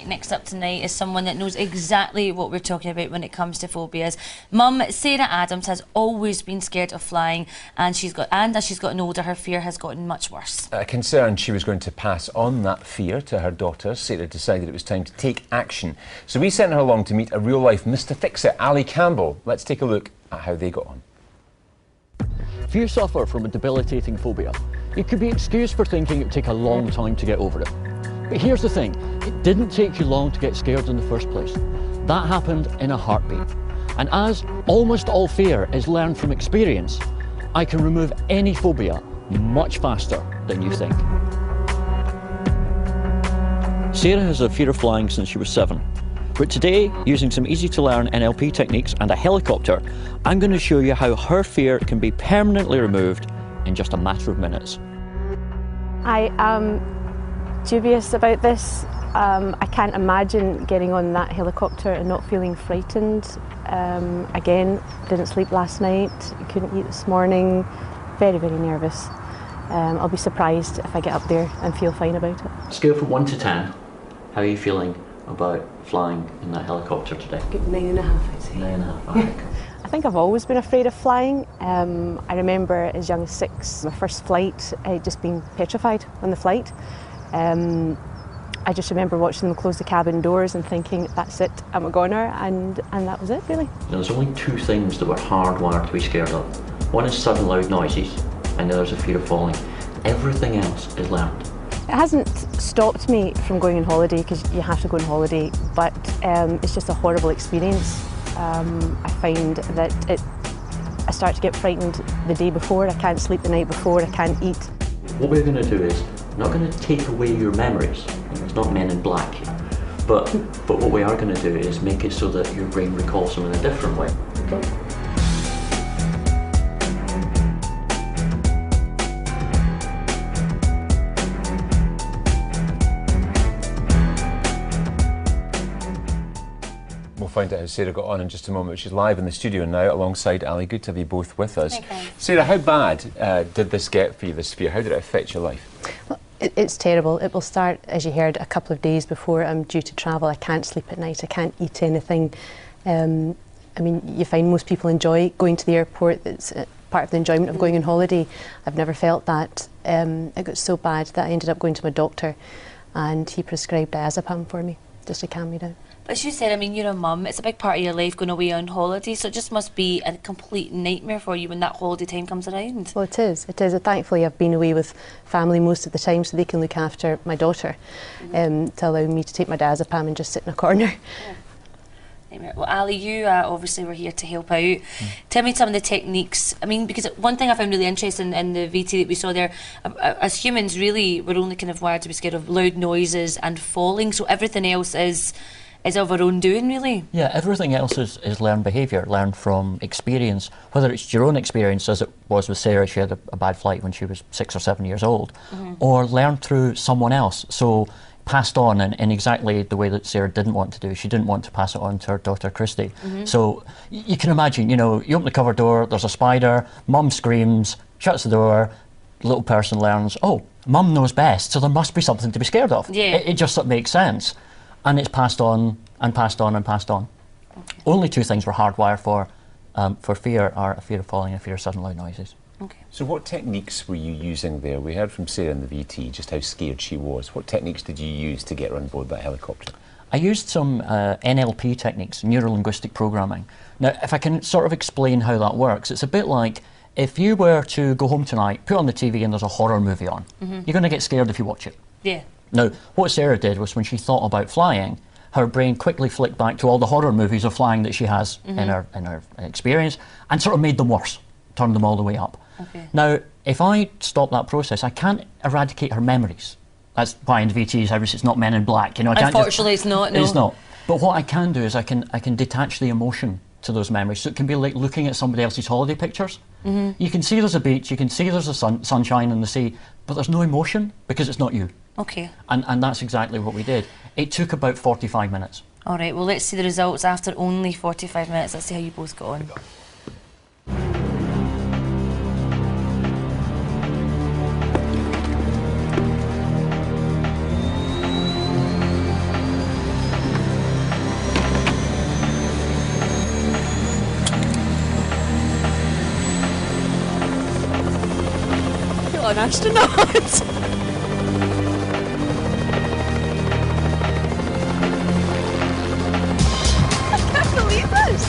next up tonight is someone that knows exactly what we're talking about when it comes to phobias. Mum, Sarah Adams, has always been scared of flying, and as she's gotten older, her fear has gotten much worse. Concerned she was going to pass on that fear to her daughter, Sarah decided it was time to take action. So we sent her along to meet a real-life Mr. Fix-It, Ali Campbell. Let's take a look at how they got on. If you suffer from a debilitating phobia, you could be excused for thinking it would take a long time to get over it. But here's the thing, it didn't take you long to get scared in the first place. That happened in a heartbeat. And as almost all fear is learned from experience, I can remove any phobia much faster than you think. Sarah has a fear of flying since she was 7. But today, using some easy-to-learn NLP techniques and a helicopter, I'm going to show you how her fear can be permanently removed in just a matter of minutes. I am dubious about this. I can't imagine getting on that helicopter and not feeling frightened. Again, didn't sleep last night, couldn't eat this morning, very, very nervous. I'll be surprised if I get up there and feel fine about it. Scale from 1 to 10, how are you feeling about flying in that helicopter today? 9.5, I'd say. 9.5, okay. I think I've always been afraid of flying. I remember as young as 6, my first flight, I'd just been petrified on the flight. I just remember watching them close the cabin doors and thinking, that's it, I'm a goner, and that was it, really. There's only 2 things that we're hardwired to be scared of. One is sudden loud noises, and the other is a fear of falling. Everything else is learned. It hasn't stopped me from going on holiday, because you have to go on holiday, but it's just a horrible experience. I find that I start to get frightened the day before, I can't sleep the night before, I can't eat. What we're going to do is, not going to take away your memories, it's not Men in Black here, but what we are going to do is make it so that your brain recalls them in a different way. Okay. We'll find out how Sarah got on in just a moment. She's live in the studio now alongside Ali. Good to have you both with us. Okay. Sarah, how bad did this get for you, this fear? How did it affect your life? Well, it's terrible. It will start, as you heard, a couple of days before I'm due to travel. I can't sleep at night, I can't eat anything. I mean, you find most people enjoy going to the airport. It's part of the enjoyment of going on holiday. I've never felt that. It got so bad that I ended up going to my doctor, and he prescribed diazepam for me, just to calm me down. But as you said, I mean, you're a mum, it's a big part of your life going away on holiday, so it just must be a complete nightmare for you when that holiday time comes around. Well, it is. Thankfully, I've been away with family most of the time, so they can look after my daughter, to allow me to take my diazepam and just sit in a corner. Yeah. Well, Ali, you obviously were here to help out. Tell me some of the techniques. I mean, because one thing I found really interesting in the VT that we saw there, as humans, really, we're only kind of wired to be scared of loud noises and falling, so everything else is of our own doing, really. Yeah, everything else is learned behaviour, learned from experience, whether it's your own experience, as it was with Sarah. She had a bad flight when she was 6 or 7 years old, or learned through someone else, so passed on in exactly the way that Sarah didn't want to do. She didn't want to pass it on to her daughter Christy. So you can imagine, you know, you open the cupboard door, there's a spider, mum screams, shuts the door, little person learns, oh, mum knows best, so there must be something to be scared of. Yeah. It just sort of makes sense. And it's passed on and passed on and passed on. Okay. Only 2 things we're hardwired for fear are a fear of falling and a fear of sudden loud noises. Okay. So what techniques were you using there? We heard from Sarah in the VT just how scared she was. What techniques did you use to get her on board that helicopter? I used some NLP techniques, neuro-linguistic programming. Now, if I can sort of explain how that works, it's a bit like if you were to go home tonight, put on the TV and there's a horror movie on, you're going to get scared if you watch it. Yeah. Now, what Sarah did was when she thought about flying, her brain quickly flicked back to all the horror movies of flying that she has in her experience and sort of made them worse, turned them all the way up. Okay. Now, if I stop that process, I can't eradicate her memories. That's why in VTs, obviously, it's not Men in Black. You know, I can't unfortunately, it's not. No. It's not. But what I can do is I can detach the emotion to those memories. So it can be like looking at somebody else's holiday pictures. You can see there's a beach, you can see there's a sunshine in the sea, but there's no emotion because it's not you. Okay. And that's exactly what we did. It took about 45 minutes. All right, well, let's see the results after only 45 minutes. Let's see how you both got on. an astronaut. I can't believe this.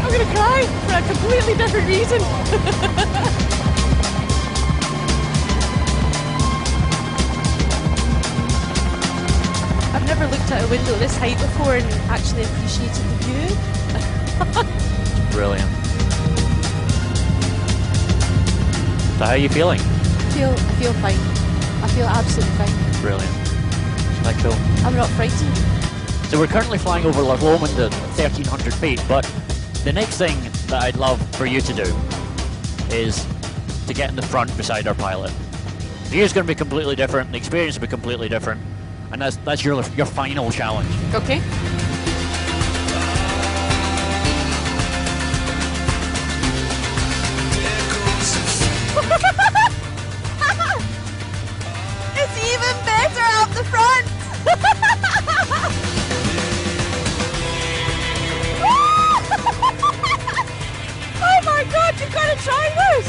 I'm going to cry for a completely different reason. I've never looked out a window this height before and actually appreciated the view. Brilliant. So how are you feeling? I feel fine. I feel absolutely fine. Brilliant. Isn't that cool? I'm not frightened. So we're currently flying over Lothian at 1,300 feet, but the next thing that I'd love for you to do is to get in the front beside our pilot. The view's going to be completely different, the experience will be completely different, and that's your final challenge. Okay. It's even better up the front. Oh my God, you've got to try this.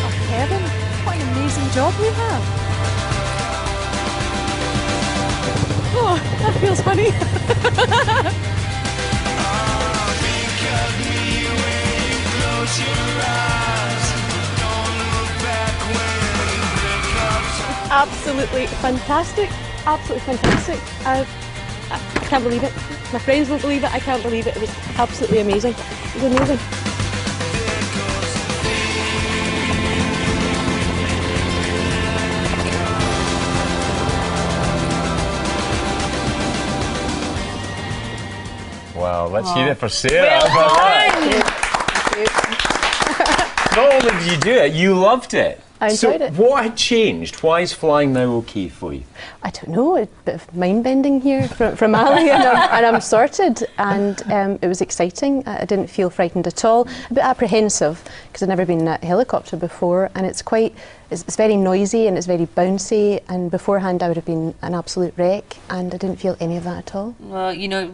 Oh Kevin, what an amazing job we have. Oh, that feels funny. Absolutely fantastic. Absolutely fantastic. I can't believe it. My friends won't believe it. I can't believe it. It was absolutely amazing. It was amazing. Wow, let's hear it for Sarah. Well Not only did you do it, you loved it. I enjoyed it. What had changed? Why is flying now okay for you? I don't know, a bit of mind bending here from Ali, and I'm sorted. And it was exciting. I didn't feel frightened at all. A bit apprehensive because I'd never been in a helicopter before, and it's very noisy and it's very bouncy. And beforehand, I would have been an absolute wreck, and I didn't feel any of that at all. Well, you know,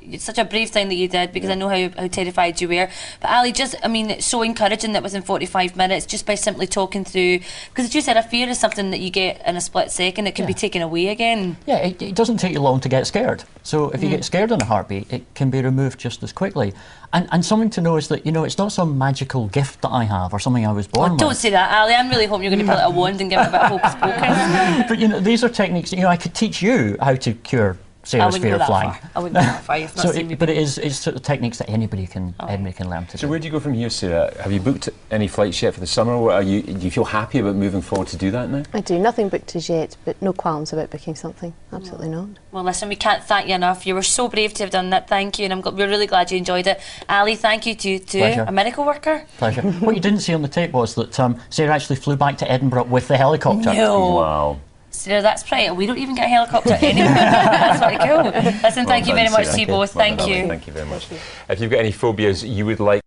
it's such a brave thing that you did, because I know how terrified you were. But Ali, it's so encouraging that within 45 minutes, just by simply talking through, because as you said, a fear is something that you get in a split second, it can be taken away again. Yeah, it doesn't take you long to get scared. So if you get scared in a heartbeat, it can be removed just as quickly. And something to know is that, you know, it's not some magical gift that I have or something I was born with. Don't say that, Ali. I'm really hoping you're going to pull out a wand and give it a bit of hocus pocus. But, you know, these are techniques, you know, I could teach you how to cure Sarah's fear of flying. I wouldn't go that far. You've not seen me. But it's sort of techniques that anybody can learn to do. So where do you go from here, Sarah? Have you booked any flights yet for the summer? Do you feel happy about moving forward to do that now? I do. Nothing booked as yet, but no qualms about booking something. Absolutely not. Well, listen, we can't thank you enough. You were so brave to have done that. Thank you, and we're really glad you enjoyed it. Ali, thank you to a miracle worker. Pleasure. What you didn't see on the tape was that Sarah actually flew back to Edinburgh with the helicopter. No. Wow. Sarah, that's pretty. We don't even get a helicopter anymore. That's pretty cool. Listen, thank you very much to you both. Thank you. Thank you very much. If you've got any phobias you would like